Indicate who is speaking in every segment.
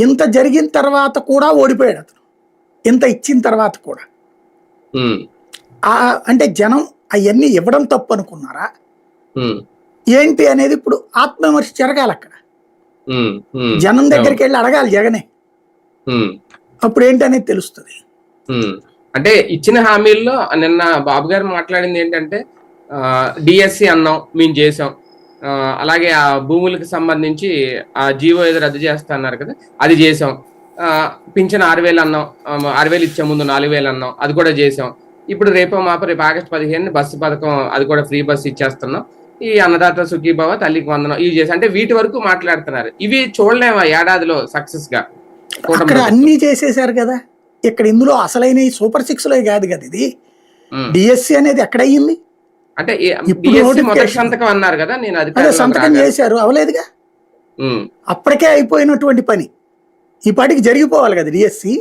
Speaker 1: ఇంత జరిగిన తర్వాత కూడా ఓడిపోయాడు అతను, ఇంత ఇచ్చిన తర్వాత కూడా. అంటే జనం అవన్నీ ఇవ్వడం తప్పు అనుకున్నారా ఏంటి అనేది ఇప్పుడు ఆత్మవిమర్శ జరగాలి అక్కడ. జనం దగ్గరికి వెళ్ళి అడగాలి జగనే, అప్పుడు ఏంటి అనేది తెలుస్తుంది.
Speaker 2: అంటే ఇచ్చిన హామీల్లో నిన్న బాబు గారు మాట్లాడింది ఏంటంటే డిఎస్సి అన్నాం మేము చేసాం, అలాగే ఆ భూములకు సంబంధించి ఆ జీవో ఏదో రద్దు చేస్తా అన్నారు కదా అది చేసాం, పింఛన్ 6,000 అన్నాం, 6,000 ఇచ్చే ముందు 4,000 అన్నాం అది కూడా చేసాం, ఇప్పుడు రేపు ఆగస్టు 15 బస్సు పథకం అది కూడా ఫ్రీ బస్సు ఇచ్చేస్తున్నాం, ఈ అన్నదాత సుఖీభవ తల్లికి వందనం ఇవి చేసి అంటే వీటి వరకు మాట్లాడుతున్నారు. ఇవి చూడలేమా ఏడాదిలో సక్సెస్ గా?
Speaker 1: అక్కడ అన్ని చేసేసారు కదా, ఇక్కడ ఇందులో అసలైన సూపర్ 6 లో కాదు కదా ఇది. డిఎస్సి అనేది ఎక్కడ అయ్యింది
Speaker 2: అంటే సంతకం అన్నారు కదా, నేను
Speaker 1: అదే సంతకం చేశారు అవలేదుగా, అప్పటికే అయిపోయినటువంటి పని ఈ పాటికి జరిగిపోవాలి కదా డిఎస్సి.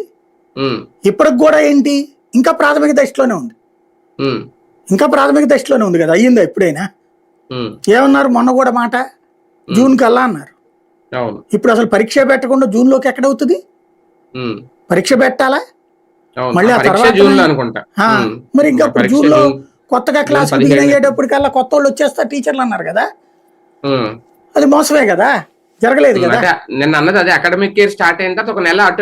Speaker 1: ఇప్పటికి కూడా ఏంటి ఇంకా ప్రాథమిక దశలోనే ఉంది, ఇంకా ప్రాథమిక దశలోనే ఉంది కదా, అయ్యిందా ఎప్పుడైనా? ఏమన్నారు మొన్న కూడా మాట జూన్ కల్లా అన్నారు. ఇప్పుడు అసలు పరీక్ష పెట్టకుండా జూన్ లోకి ఎక్కడవుతుంది? పరీక్ష పెట్టాలా మళ్ళీ ఆ తర్వాత? మరి ఇంకా జూన్ లో కొత్తగా క్లాస్ బిగిన్ అయ్యేటప్పటికల్లా కొత్త వాళ్ళు వచ్చేస్తారు టీచర్లు అన్నారు కదా, అది మోసమే కదా, జరగలేదు కదా.
Speaker 2: నిన్న అన్నది అదే అకాడమిక్ ఇయర్ స్టార్ట్ అయిన తర్వాత 1 నెల అటు